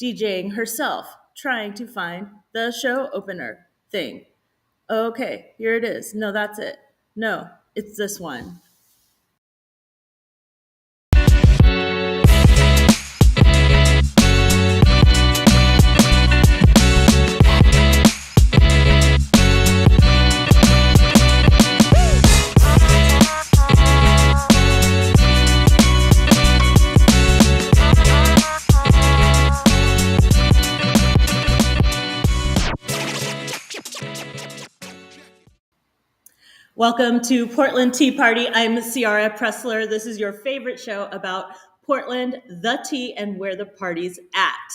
DJing herself, trying to find the show opener thing. Okay, here it is. No, that's it. No, it's this one. Welcome to Portland Tea Party. I'm Ciara Pressler. This is your favorite show about Portland, the tea, and where the party's at.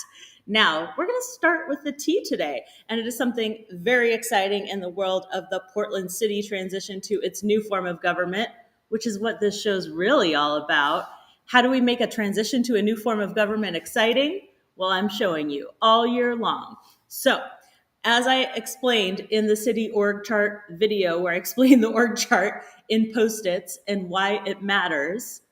Now, we're going to start with the tea today, and it is something very exciting in the world of the Portland City transition to its new form of government, which is what this show's really all about. How do we make a transition to a new form of government exciting? Well, I'm showing you all year long. So, as I explained in the city org chart video, where I explained the org chart in Post-its and why it matters,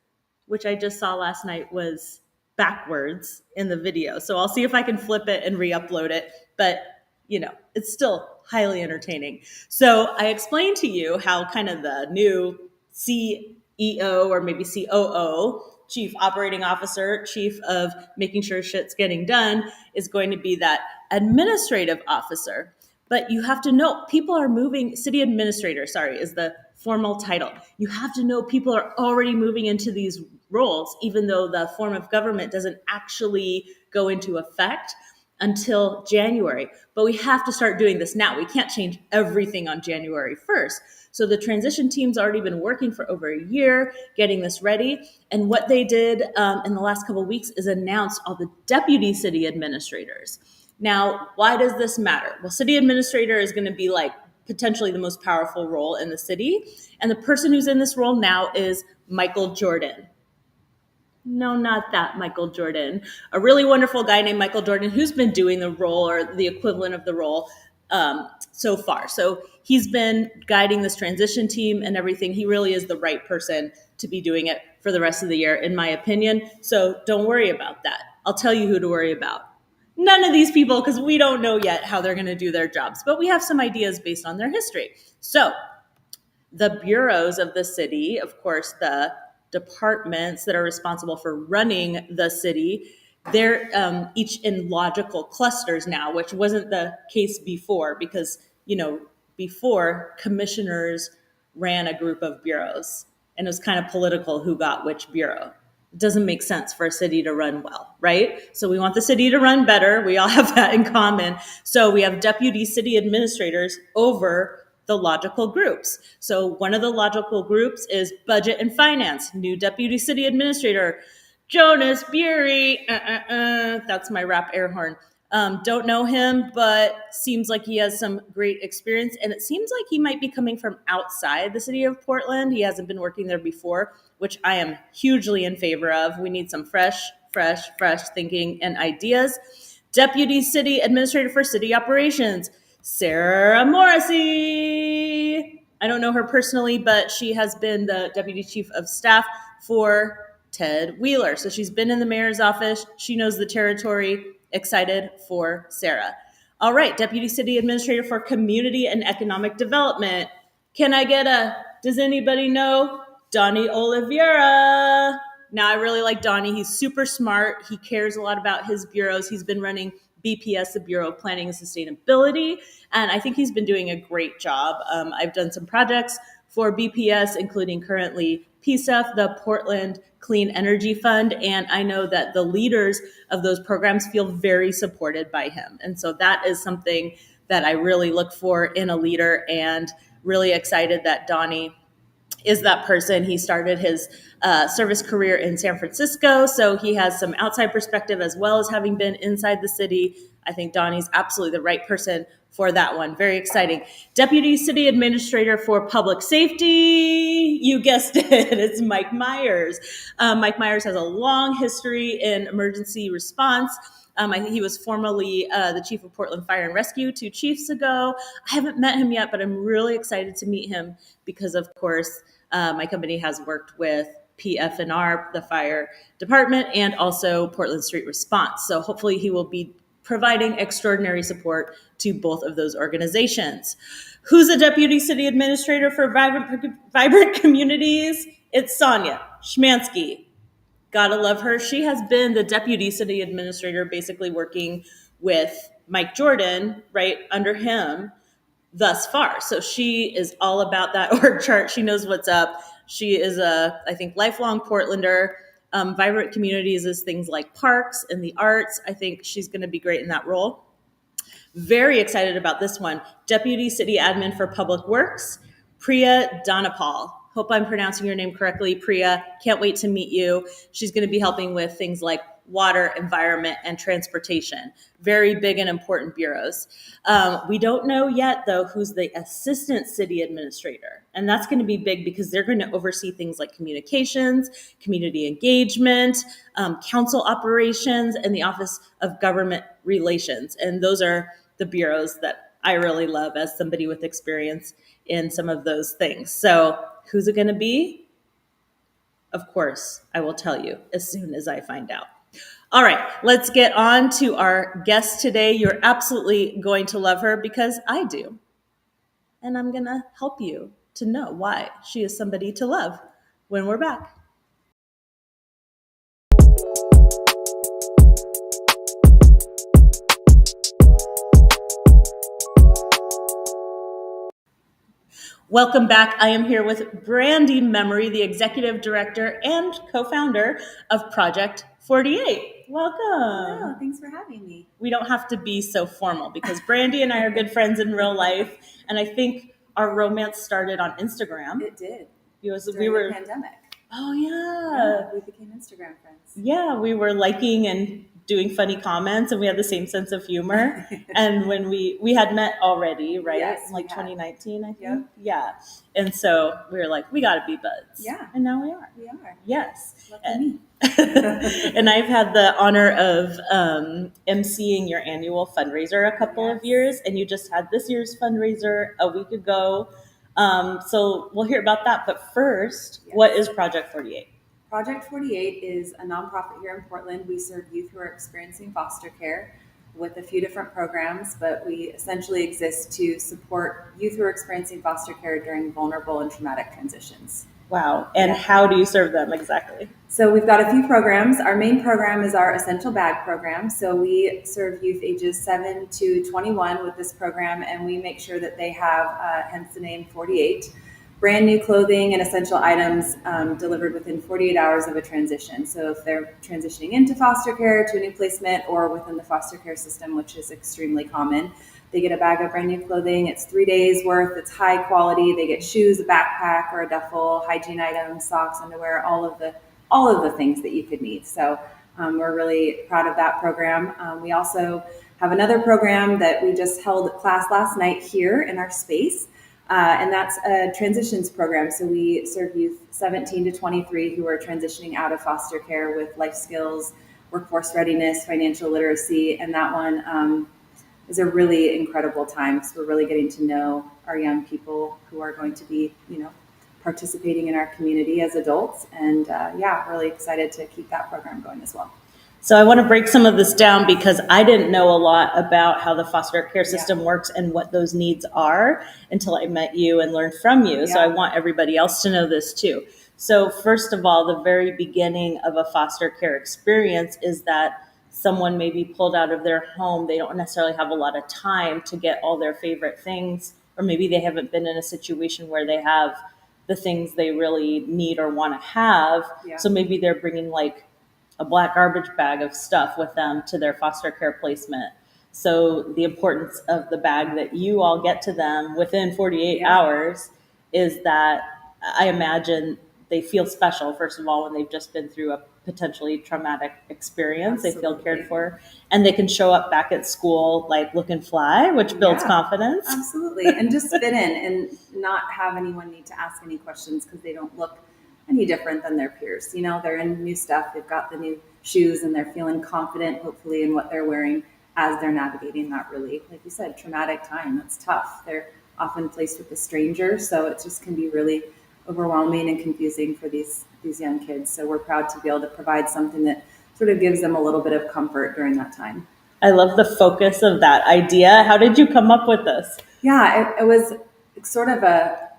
which I just saw last night was backwards in the video. So I'll see if I can flip it and re-upload it. But, it's still highly entertaining. So I explained to you how kind of the new CEO or maybe COO, Chief Operating Officer, Chief of making sure shit's getting done, is going to be that administrative officer. But you have to know people are moving, city administrator, is the formal title. You have to know people are already moving into these roles, even though the form of government doesn't actually go into effect until January. But we have to start doing this now. We can't change everything on January 1st. So the transition team's already been working for over a year, getting this ready. And what they did in the last couple of weeks is announce all the deputy city administrators. Now, why does this matter? Well, city administrator is going to be like potentially the most powerful role in the city. And the person who's in this role now is Michael Jordan. No, not that Michael Jordan. A really wonderful guy named Michael Jordan who's been doing the role or the equivalent of the role so far. So he's been guiding this transition team and everything. He really is the right person to be doing it for the rest of the year, in my opinion. So don't worry about that. I'll tell you who to worry about. None of these people, because we don't know yet how they're going to do their jobs, but we have some ideas based on their history. So the bureaus of the city, of course, the departments that are responsible for running the city, they're each in logical clusters now, which wasn't the case before because, before commissioners ran a group of bureaus and it was kind of political who got which bureau. It doesn't make sense for a city to run well, right? So we want the city to run better. We all have that in common. So we have deputy city administrators over the logical groups. So one of the logical groups is budget and finance. New deputy city administrator, Jonas Bury. That's my rap air horn. Don't know him, but seems like he has some great experience. And it seems like he might be coming from outside the city of Portland. He hasn't been working there before, which I am hugely in favor of. We need some fresh thinking and ideas. Deputy city administrator for city operations, Sarah Morrissey. I don't know her personally, but she has been the deputy chief of staff for Ted Wheeler. So she's been in the mayor's office. She knows the territory. Excited for Sarah. All right, deputy city administrator for community and economic development. Can I get does anybody know? Donnie Oliveira. Now, I really like Donnie. He's super smart. He cares a lot about his bureaus. He's been running BPS, the Bureau of Planning and Sustainability, and I think he's been doing a great job. I've done some projects for BPS, including currently PSEF, the Portland Clean Energy Fund, and I know that the leaders of those programs feel very supported by him. And so that is something that I really look for in a leader, and really excited that Donnie is that person. He started his service career in San Francisco, so he has some outside perspective as well as having been inside the city. I think Donnie's absolutely the right person for that one. Very exciting. Deputy City Administrator for Public Safety. You guessed it. It's Mike Myers. Mike Myers has a long history in emergency response. I think he was formerly the chief of Portland Fire and Rescue 2 chiefs ago. I haven't met him yet, but I'm really excited to meet him because, of course, my company has worked with PFNR, the fire department, and also Portland Street Response. So hopefully he will be providing extraordinary support to both of those organizations. Who's a deputy city administrator for Vibrant Communities? It's Sonia Schmansky. Gotta love her. She has been the deputy city administrator, basically working with Mike Jordan, right under him, thus far. So she is all about that org chart. She knows what's up. She is I think, lifelong Portlander. Vibrant Communities is things like parks and the arts. I think she's going to be great in that role. Very excited about this one. Deputy City Admin for Public Works, Priya Dhanapal. Hope I'm pronouncing your name correctly, Priya. Can't wait to meet you. She's going to be helping with things like water, environment, and transportation. Very big and important bureaus. We don't know yet, though, who's the assistant city administrator. And that's going to be big because they're going to oversee things like communications, community engagement, council operations, and the Office of Government Relations. And those are the bureaus that I really love as somebody with experience in some of those things. So who's it going to be? Of course, I will tell you as soon as I find out. All right, let's get on to our guest today. You're absolutely going to love her because I do. And I'm going to help you to know why she is somebody to love when we're back. Welcome back. I am here with Brandy Memory, the executive director and co-founder of Project 48. Welcome. Hello, thanks for having me. We don't have to be so formal because Brandy and I are good friends in real life, and I think our romance started on Instagram. It did. We were the pandemic. Oh yeah, we became Instagram friends. Yeah, we were liking and doing funny comments, and we had the same sense of humor. And when we had met already, right? Yes, like 2019, I think. Yep. Yeah. And so we were like, we got to be buds. Yeah. And now we are. We are. Yes. Lucky me. And I've had the honor of emceeing your annual fundraiser a couple of years, and you just had this year's fundraiser a week ago. So we'll hear about that. But first, What is Project 48? Project 48 is a nonprofit here in Portland. We serve youth who are experiencing foster care with a few different programs, but we essentially exist to support youth who are experiencing foster care during vulnerable and traumatic transitions. Wow. And how do you serve them exactly? So we've got a few programs. Our main program is our Essential Bag program. So we serve youth ages 7 to 21 with this program, and we make sure that they have, hence the name 48, brand new clothing and essential items delivered within 48 hours of a transition. So if they're transitioning into foster care, to a new placement, or within the foster care system, which is extremely common, they get a bag of brand new clothing. It's 3 days worth. It's high quality. They get shoes, a backpack, or a duffel, hygiene items, socks, underwear, all of the things that you could need. So we're really proud of that program. We also have another program that we just held class last night here in our space. And that's a transitions program. So we serve youth 17 to 23 who are transitioning out of foster care with life skills, workforce readiness, financial literacy. And that one is a really incredible time. So we're really getting to know our young people who are going to be, participating in our community as adults. And really excited to keep that program going as well. So I want to break some of this down because I didn't know a lot about how the foster care system works and what those needs are until I met you and learned from you. Yeah. So I want everybody else to know this too. So first of all, the very beginning of a foster care experience is that someone may be pulled out of their home. They don't necessarily have a lot of time to get all their favorite things, or maybe they haven't been in a situation where they have the things they really need or want to have. Yeah. So maybe they're bringing like a black garbage bag of stuff with them to their foster care placement. So the importance of the bag that you all get to them within 48 hours is that I imagine they feel special, first of all, when they've just been through a potentially traumatic experience. Absolutely. They feel cared for, and they can show up back at school like looking fly, which builds confidence. Absolutely. And just fit in and not have anyone need to ask any questions because they don't look any different than their peers. They're in new stuff. They've got the new shoes and they're feeling confident, hopefully, in what they're wearing as they're navigating that really, like you said, traumatic time. That's tough. They're often placed with a stranger. So it just can be really overwhelming and confusing for these these young kids. So we're proud to be able to provide something that sort of gives them a little bit of comfort during that time. I love the focus of that idea. How did you come up with this? Yeah, it was sort of a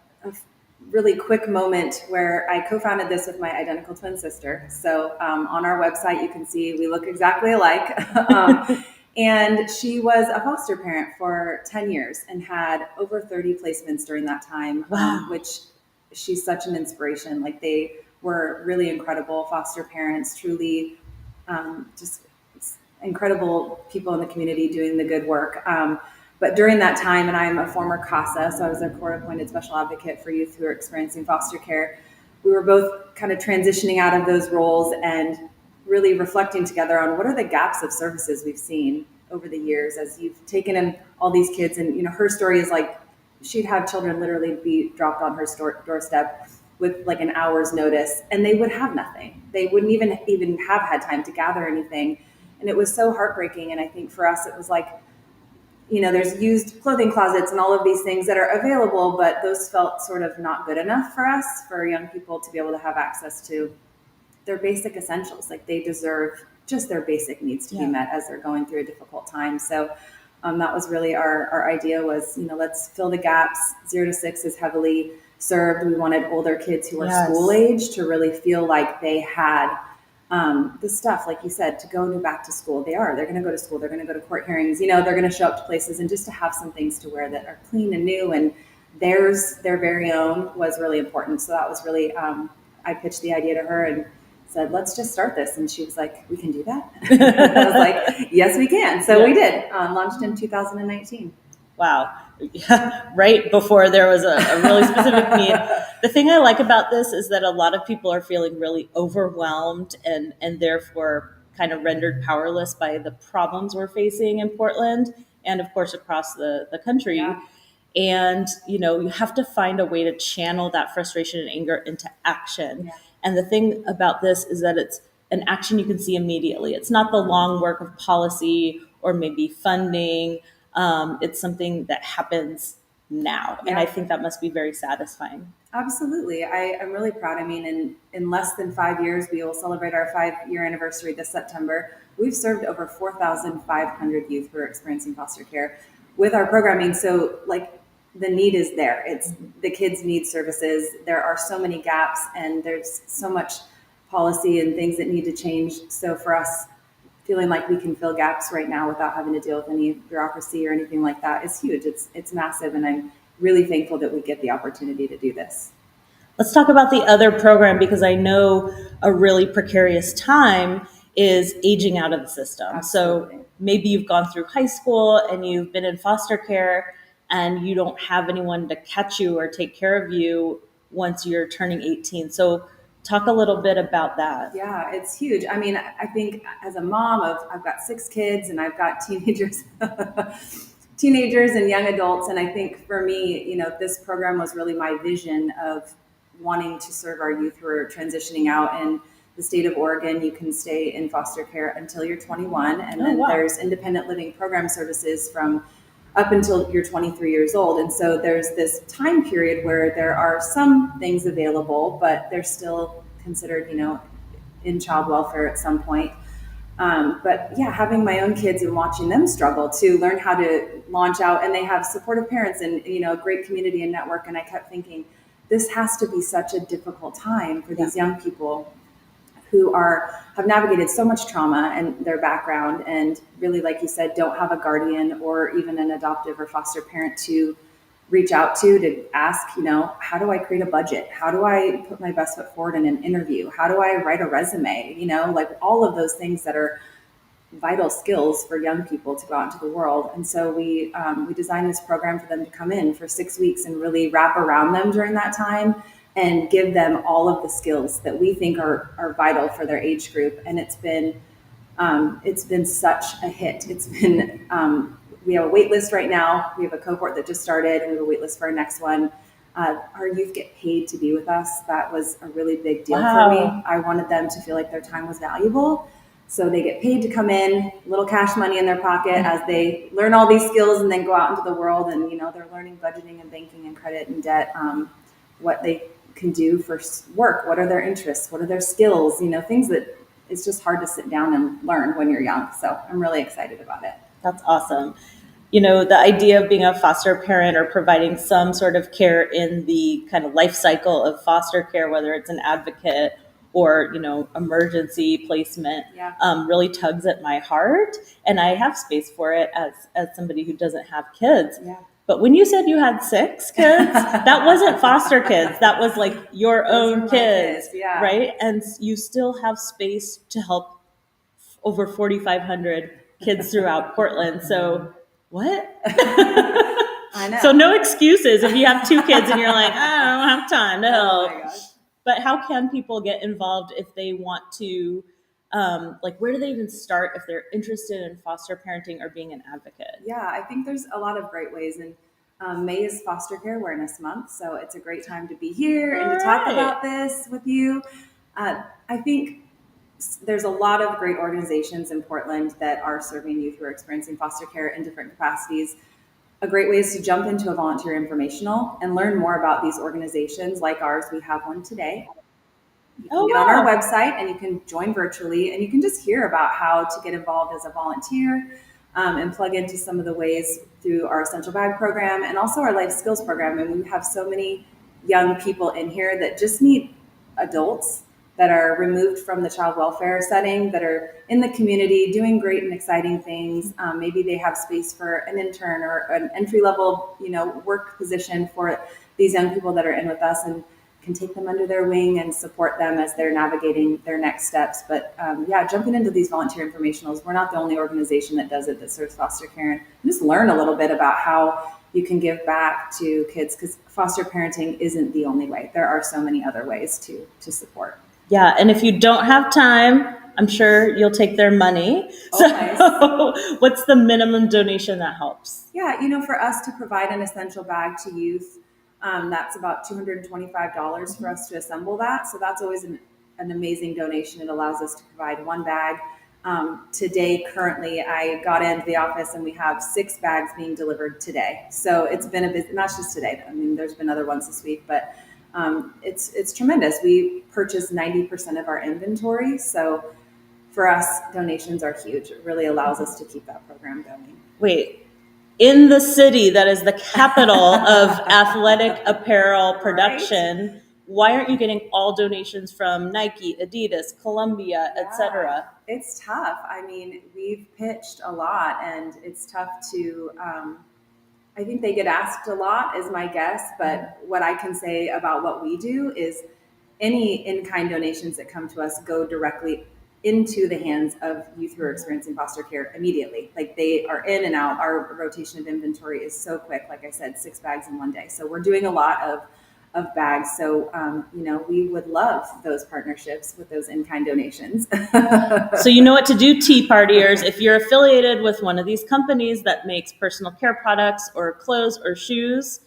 really quick moment where I co-founded this with my identical twin sister. So on our website, you can see we look exactly alike. And she was a foster parent for 10 years and had over 30 placements during that time, Wow. which she's such an inspiration. Like, they were really incredible foster parents, truly just incredible people in the community doing the good work. But during that time, and I'm a former CASA, so I was a court-appointed special advocate for youth who are experiencing foster care. We were both kind of transitioning out of those roles and really reflecting together on what are the gaps of services we've seen over the years as you've taken in all these kids. And, her story is like, she'd have children literally be dropped on her doorstep with like an hour's notice, and they would have nothing. They wouldn't even have had time to gather anything. And it was so heartbreaking. And I think for us, it was like, there's used clothing closets and all of these things that are available, but those felt sort of not good enough for us, for young people to be able to have access to their basic essentials. Like, they deserve just their basic needs to be met as they're going through a difficult time. So that was really our idea was, let's fill the gaps. 0 to 6 is heavily served. We wanted older kids who were school age to really feel like they had the stuff, like you said, to go back to school. They're going to go to school. They're going to go to court hearings. They're going to show up to places, and just to have some things to wear that are clean and new and their very own was really important. So that was really, I pitched the idea to her and said, let's just start this. And she was like, we can do that? I was like, yes, we can. So we did. Launched in 2019. Wow. Yeah, right before there was a really specific need. The thing I like about this is that a lot of people are feeling really overwhelmed and therefore kind of rendered powerless by the problems we're facing in Portland and, of course, across the country. Yeah. And, you have to find a way to channel that frustration and anger into action. Yeah. And the thing about this is that it's an action you can see immediately. It's not the long work of policy or maybe funding. It's something that happens now. Yeah. And I think that must be very satisfying. Absolutely. I'm really proud. I mean, in less than 5 years, we will celebrate our 5-year anniversary this September. We've served over 4,500 youth who are experiencing foster care with our programming. So, like, the need is there. It's the kids need services. There are so many gaps, and there's so much policy and things that need to change. So for us, feeling like we can fill gaps right now without having to deal with any bureaucracy or anything like that is huge. It's massive, and I'm really thankful that we get the opportunity to do this. Let's talk about the other program, because I know a really precarious time is aging out of the system. Absolutely. So maybe you've gone through high school and you've been in foster care and you don't have anyone to catch you or take care of you once you're turning 18. So talk a little bit about that. Yeah, it's huge. I mean, I think as a mom I've got 6 kids and I've got teenagers, teenagers and young adults. And I think for me, this program was really my vision of wanting to serve our youth who are transitioning out. In the state of Oregon, you can stay in foster care until you're 21. And then there's independent living program services from up until you're 23 years old. And so there's this time period where there are some things available, but they're still considered, in child welfare at some point. But yeah, having my own kids and watching them struggle to learn how to launch out, and they have supportive parents and, a great community and network. And I kept thinking, this has to be such a difficult time for these young people who have navigated so much trauma and their background, and really, like you said, don't have a guardian or even an adoptive or foster parent to reach out to ask, how do I create a budget? How do I put my best foot forward in an interview? How do I write a resume? Like all of those things that are vital skills for young people to go out into the world. And so we designed this program for them to come in for 6 weeks and really wrap around them during that time and give them all of the skills that we think are vital for their age group. And it's been such a hit. It's been, we have a wait list right now. We have a cohort that just started, and we have a wait list for our next one. Our youth get paid to be with us. That was a really big deal for me. I wanted them to feel like their time was valuable. So they get paid to come in, little cash money in their pocket as they learn all these skills and then go out into the world. And, they're learning budgeting and banking and credit and debt, what they can do for work. What are their interests? What are their skills? Things that it's just hard to sit down and learn when you're young. So I'm really excited about it. That's awesome. The idea of being a foster parent or providing some sort of care in the kind of life cycle of foster care, whether it's an advocate or, emergency placement, Yeah. really tugs at my heart. And I have space for it as somebody who doesn't have kids. Yeah. But when you said you had 6 kids, that wasn't foster kids. That was like your own kids, yeah. right? And you still have space to help over 4,500 kids throughout Portland. So what? I know. So no excuses if you have 2 kids and you're like, I don't have time to help. Oh my gosh. But how can people get involved if they want to? Where do they even start if they're interested in foster parenting or being an advocate? Yeah, I think there's a lot of great ways. And May is Foster Care Awareness Month, so it's a great time to be here and to talk about this with you. I think there's a lot of great organizations in Portland that are serving youth who are experiencing foster care in different capacities. A great way is to jump into a volunteer informational and learn more about these organizations like ours. We have one today. You can get on our website and you can join virtually, and you can just hear about how to get involved as a volunteer and plug into some of the ways through our Essential Bag program and also our Life Skills program. And we have so many young people in here that just need adults that are removed from the child welfare setting, that are in the community doing great and exciting things. Maybe they have space for an intern or an entry-level, work position for these young people that are in with us, and can take them under their wing and support them as they're navigating their next steps. But jumping into these volunteer informationals, we're not the only organization that does it, that serves foster care, and just learn a little bit about how you can give back to kids, because foster parenting isn't the only way. There are so many other ways to support. Yeah, and if you don't have time, I'm sure you'll take their money. Oh, so nice. What's the minimum donation that helps? Yeah, for us to provide an essential bag to youth, that's about $225 for us to assemble that. So that's always an amazing donation. It allows us to provide one bag. Today, currently, I got into the office and we have 6 bags being delivered today. So it's been a busy, not just today. I mean, there's been other ones this week, but it's tremendous. We purchase 90% of our inventory. So for us, donations are huge. It really allows us to keep that program going. Wait, in the city that is the capital of athletic apparel production, right? Why aren't you getting all donations from Nike, Adidas, Columbia, etc.? It's tough. I mean, we've pitched a lot, and it's tough to. I think they get asked a lot, is my guess. But what I can say about what we do is any in-kind donations that come to us go directly into the hands of youth who are experiencing foster care immediately. Like, they are in and out. Our rotation of inventory is so quick. Like I said, 6 bags in one day. So we're doing a lot of bags. So, we would love those partnerships with those in-kind donations. So you know what to do, tea partiers. If you're affiliated with one of these companies that makes personal care products or clothes or shoes,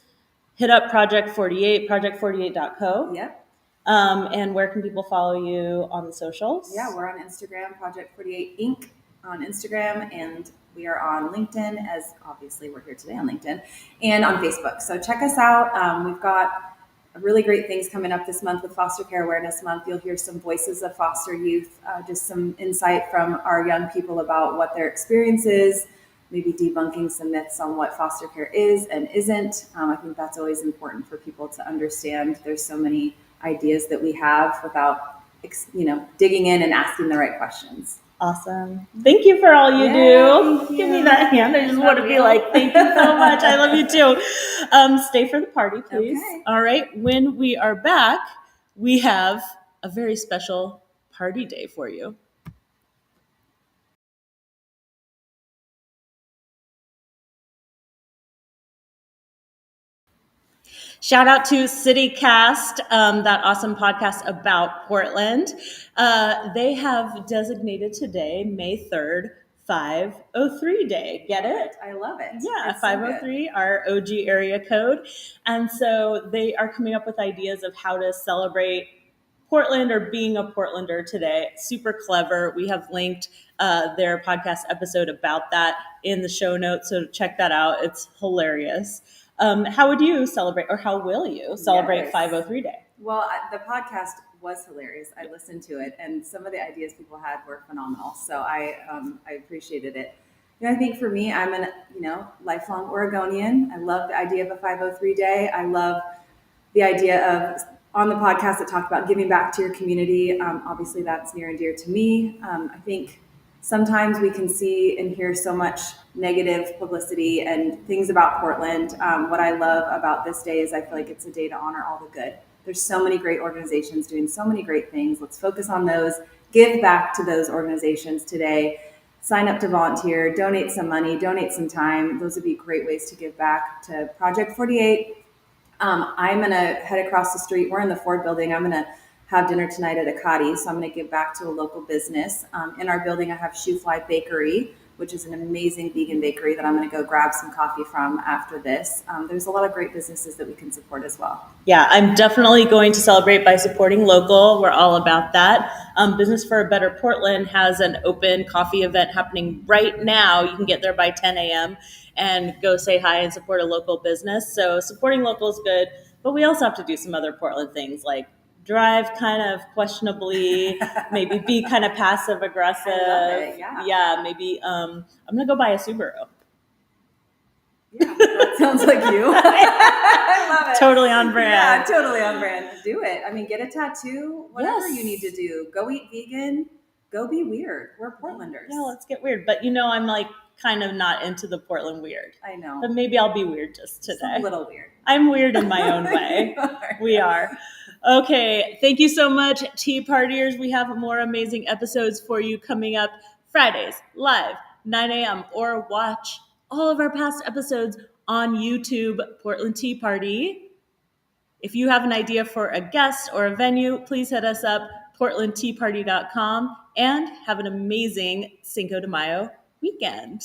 hit up Project 48, project48.co. Yep. And where can people follow you on the socials? Yeah, we're on Instagram, Project 48 Inc. on Instagram, and we are on LinkedIn, as obviously we're here today on LinkedIn, and on Facebook. So check us out. We've got really great things coming up this month with Foster Care Awareness Month. You'll hear some voices of foster youth, just some insight from our young people about what their experience is, maybe debunking some myths on what foster care is and isn't. I think that's always important for people to understand. There's so many ideas that we have without, digging in and asking the right questions. Awesome. Thank you for all you do. Give me that hand. I just want to be like, thank you so much. I love you too. Stay for the party, please. Okay. All right. When we are back, we have a very special party day for you. Shout out to CityCast, that awesome podcast about Portland. They have designated today, May 3rd, 503 Day. Get it? I love it. Yeah, 503, so our OG area code. And so they are coming up with ideas of how to celebrate Portland or being a Portlander today. Super clever. We have linked their podcast episode about that in the show notes, so check that out. It's hilarious. How would you celebrate, or how will you celebrate 503 Day? Well, the podcast was hilarious. I listened to it, and some of the ideas people had were phenomenal. So I appreciated it. I think for me, I'm an lifelong Oregonian. I love the idea of a 503 day. I love the idea of on the podcast that talked about giving back to your community. Obviously, that's near and dear to me. I think sometimes we can see and hear so much negative publicity and things about Portland. What I love about this day is I feel like it's a day to honor all the good. There's so many great organizations doing so many great things. Let's focus on those. Give back to those organizations today. Sign up to volunteer, donate some money, donate some time. Those would be great ways to give back to Project 48. I'm going to head across the street. We're in the Ford building. I'm going to have dinner tonight at Akati. So I'm going to give back to a local business. In our building, I have Shoe Fly Bakery, which is an amazing vegan bakery that I'm going to go grab some coffee from after this. There's a lot of great businesses that we can support as well. Yeah, I'm definitely going to celebrate by supporting local. We're all about that. Business for a Better Portland has an open coffee event happening right now. You can get there by 10 a.m. and go say hi and support a local business. So supporting local is good, but we also have to do some other Portland things like drive kind of questionably, maybe be kind of passive aggressive. I love it, yeah. Maybe I'm gonna go buy a Subaru. Yeah, that sounds like you. I love it. Totally on brand. Yeah, totally on brand. Do it. I mean, get a tattoo, whatever Yes. you need to do. Go eat vegan. Go be weird. We're Portlanders. Yeah, let's get weird. But I'm like kind of not into the Portland weird. I know. But maybe I'll be weird just today. Just a little weird. I'm weird in my own way. We are. Okay. Thank you so much, Tea Partiers. We have more amazing episodes for you coming up Fridays, live, 9 a.m. Or watch all of our past episodes on YouTube, Portland Tea Party. If you have an idea for a guest or a venue, please hit us up, portlandteaparty.com, and have an amazing Cinco de Mayo weekend.